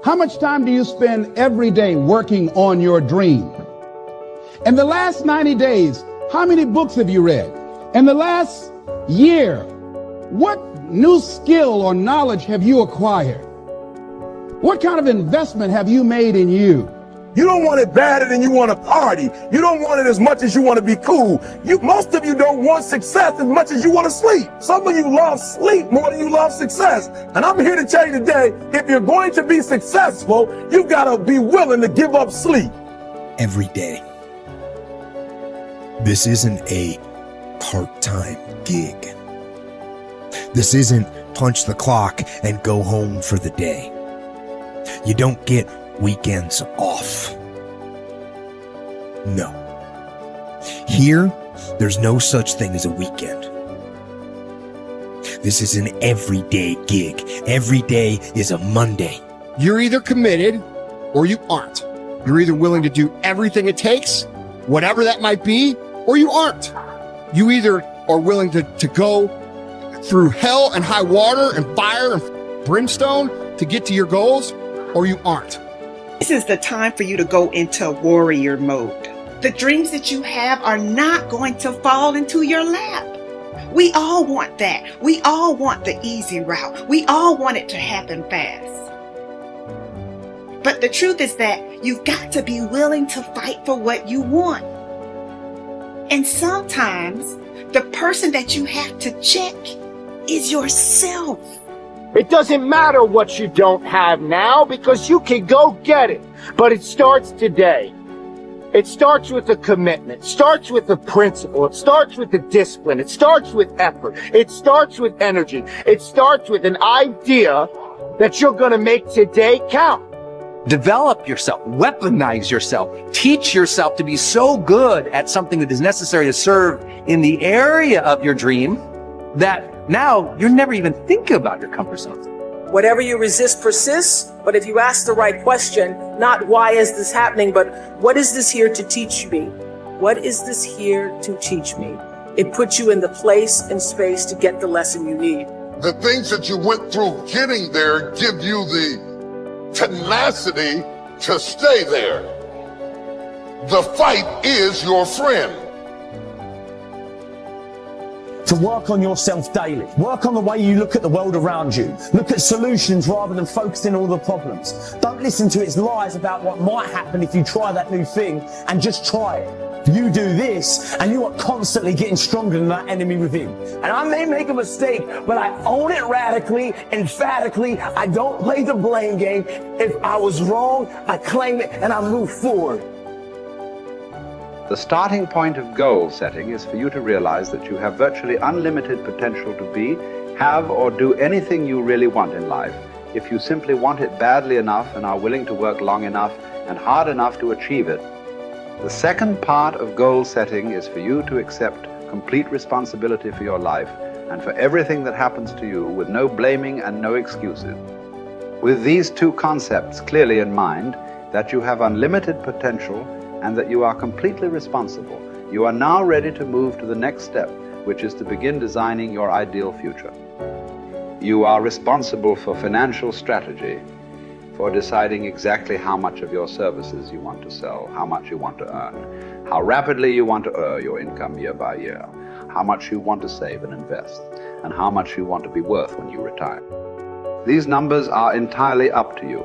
How much time do you spend every day working on your dream? In the last 90 days, how many books have you read? In the last year, what new skill or knowledge have you acquired? What kind of investment have you made in you? You don't want it badder than you want to party. You don't want it as much as you want to be cool. Most of you don't want success as much as you want to sleep. Some of you love sleep more than you love success. And I'm here to tell you today, if you're going to be successful, you've got to be willing to give up sleep. Every day. This isn't a part-time gig. This isn't punch the clock and go home for the day. You don't get weekends off. No. Here, there's no such thing as a weekend. This is an everyday gig. Every day is a Monday. You're either committed or you aren't. You're either willing to do everything it takes, whatever that might be, or you aren't. You either are willing to go through hell and high water and fire and brimstone to get to your goals, or you aren't. This is the time for you to go into warrior mode. The dreams that you have are not going to fall into your lap. We all want that. We all want the easy route. We all want it to happen fast. But the truth is that you've got to be willing to fight for what you want. And sometimes the person that you have to check is yourself. It doesn't matter what you don't have now because you can go get it. But it starts today. It starts with a commitment. It starts with a principle. It starts with a discipline. It starts with effort. It starts with energy. It starts with an idea that you're going to make today count. Develop yourself, weaponize yourself, teach yourself to be so good at something that is necessary to serve in the area of your dream that now you're never even thinking about your comfort zone. Whatever you resist persists, but if you ask the right question, not why is this happening, but what is this here to teach me? What is this here to teach me? It puts you in the place and space to get the lesson you need. The things that you went through getting there give you the tenacity to stay there. The fight is your friend. To work on yourself daily. Work on the way you look at the world around you. Look at solutions rather than focusing on all the problems. Don't listen to its lies about what might happen if you try that new thing, and just try it. You do this and you are constantly getting stronger than that enemy within. And I may make a mistake, but I own it radically, emphatically. I don't play the blame game. If I was wrong, I claim it and I move forward. The starting point of goal setting is for you to realize that you have virtually unlimited potential to be, have, or do anything you really want in life if you simply want it badly enough and are willing to work long enough and hard enough to achieve it. The second part of goal setting is for you to accept complete responsibility for your life and for everything that happens to you with no blaming and no excuses. With these two concepts clearly in mind, that you have unlimited potential and that you are completely responsible, you are now ready to move to the next step, which is to begin designing your ideal future. You are responsible for financial strategy, for deciding exactly how much of your services you want to sell, how much you want to earn, how rapidly you want to earn your income year by year, how much you want to save and invest, and how much you want to be worth when you retire. These numbers are entirely up to you.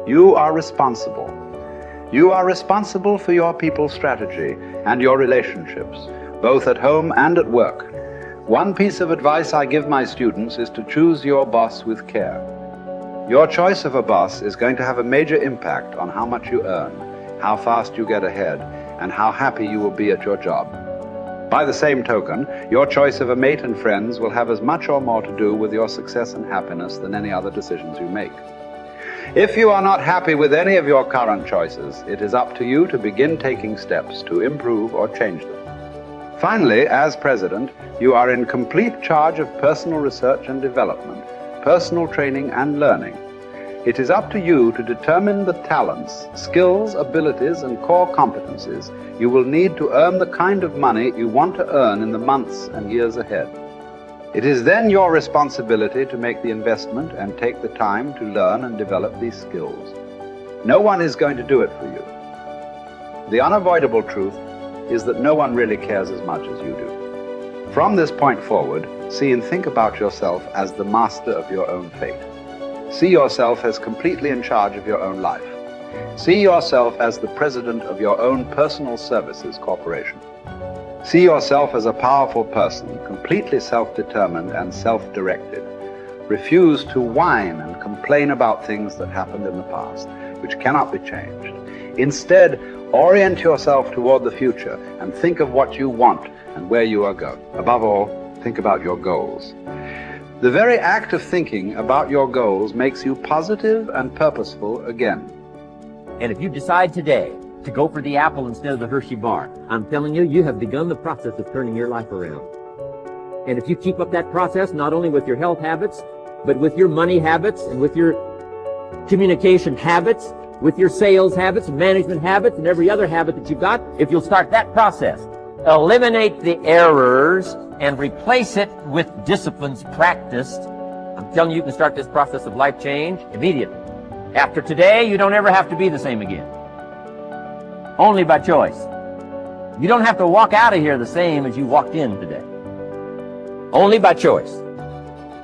You are responsible. You are responsible for your people's strategy and your relationships, both at home and at work. One piece of advice I give my students is to choose your boss with care. Your choice of a boss is going to have a major impact on how much you earn, how fast you get ahead, and how happy you will be at your job. By the same token, your choice of a mate and friends will have as much or more to do with your success and happiness than any other decisions you make. If you are not happy with any of your current choices, it is up to you to begin taking steps to improve or change them. Finally, as president, you are in complete charge of personal research and development, personal training and learning. It is up to you to determine the talents, skills, abilities, and core competencies you will need to earn the kind of money you want to earn in the months and years ahead. It is then your responsibility to make the investment and take the time to learn and develop these skills. No one is going to do it for you. The unavoidable truth is that no one really cares as much as you do. From this point forward, see and think about yourself as the master of your own fate. See yourself as completely in charge of your own life. See yourself as the president of your own personal services corporation. See yourself as a powerful person, completely self-determined and self-directed. Refuse to whine and complain about things that happened in the past, which cannot be changed. Instead, orient yourself toward the future and think of what you want and where you are going. Above all, think about your goals. The very act of thinking about your goals makes you positive and purposeful again. And if you decide today to go for the apple instead of the Hershey bar, I'm telling you, you have begun the process of turning your life around. And if you keep up that process, not only with your health habits, but with your money habits and with your communication habits, with your sales habits, management habits, and every other habit that you've got, if you'll start that process, eliminate the errors and replace it with disciplines practiced, I'm telling you, you can start this process of life change immediately. After today, you don't ever have to be the same again. Only by choice. You don't have to walk out of here the same as you walked in today. Only by choice.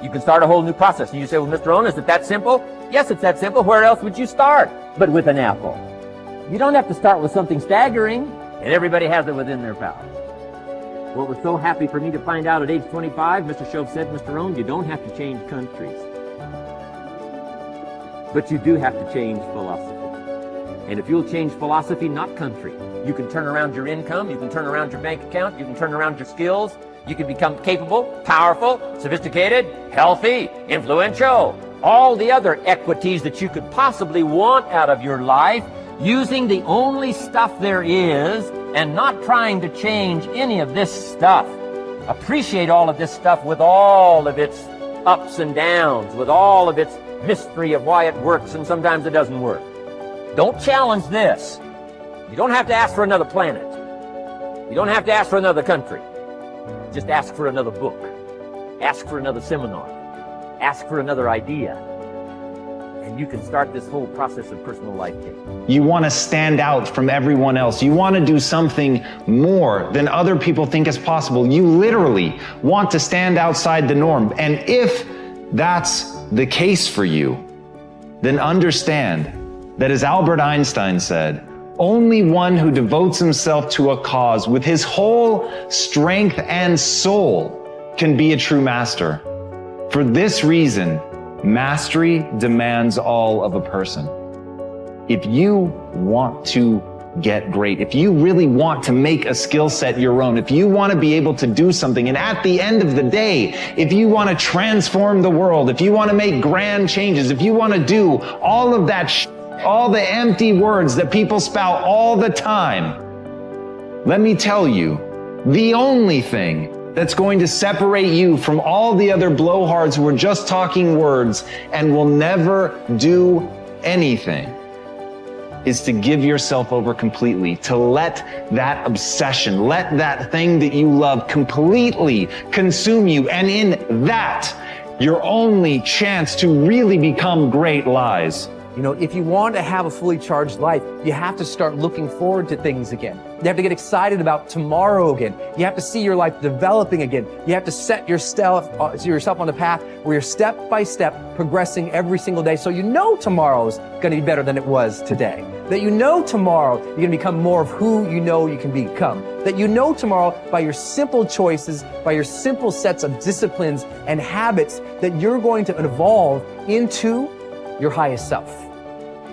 You can start a whole new process. And you say, well, Mr. Owen, is it that simple? Yes, it's that simple. Where else would you start but with an apple? You don't have to start with something staggering, and everybody has it within their power. What was so happy for me to find out at age 25, Mr. Shove said, Mr. Owen, you don't have to change countries. But you do have to change philosophy. And if you'll change philosophy, not country, you can turn around your income, you can turn around your bank account, you can turn around your skills, you can become capable, powerful, sophisticated, healthy, influential, all the other equities that you could possibly want out of your life, using the only stuff there is and not trying to change any of this stuff. Appreciate all of this stuff with all of its ups and downs, with all of its mystery of why it works and sometimes it doesn't work. Don't challenge this. You don't have to ask for another planet. You don't have to ask for another country. Just ask for another book. Ask for another seminar. Ask for another idea. And you can start this whole process of personal life change. You want to stand out from everyone else. You want to do something more than other people think is possible. You literally want to stand outside the norm. And if that's the case for you, then understand that, as Albert Einstein said, only one who devotes himself to a cause with his whole strength and soul can be a true master. For this reason, mastery demands all of a person. If you want to get great, if you really want to make a skill set your own, if you want to be able to do something, and at the end of the day, if you want to transform the world, if you want to make grand changes, if you want to do all of that all the empty words that people spout all the time, let me tell you, the only thing that's going to separate you from all the other blowhards who are just talking words and will never do anything is to give yourself over completely, to let that obsession, let that thing that you love completely consume you. And in that, your only chance to really become great lies. You know, if you want to have a fully charged life, you have to start looking forward to things again. You have to get excited about tomorrow again. You have to see your life developing again. You have to set yourself on the path where you're step by step progressing every single day, so you know tomorrow's going to be better than it was today. That you know tomorrow you're going to become more of who you know you can become. That you know tomorrow by your simple choices, by your simple sets of disciplines and habits, that you're going to evolve into your highest self.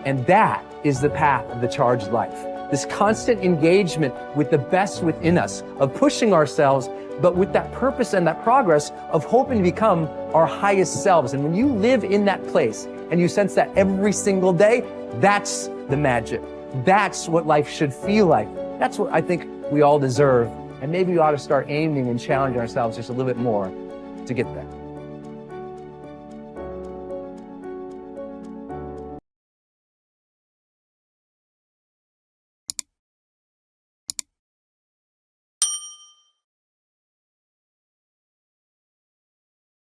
And that is the path of the charged life. This constant engagement with the best within us, of pushing ourselves, but with that purpose and that progress of hoping to become our highest selves. And when you live in that place and you sense that every single day, that's the magic. That's what life should feel like. That's what I think we all deserve. And maybe we ought to start aiming and challenging ourselves just a little bit more to get there.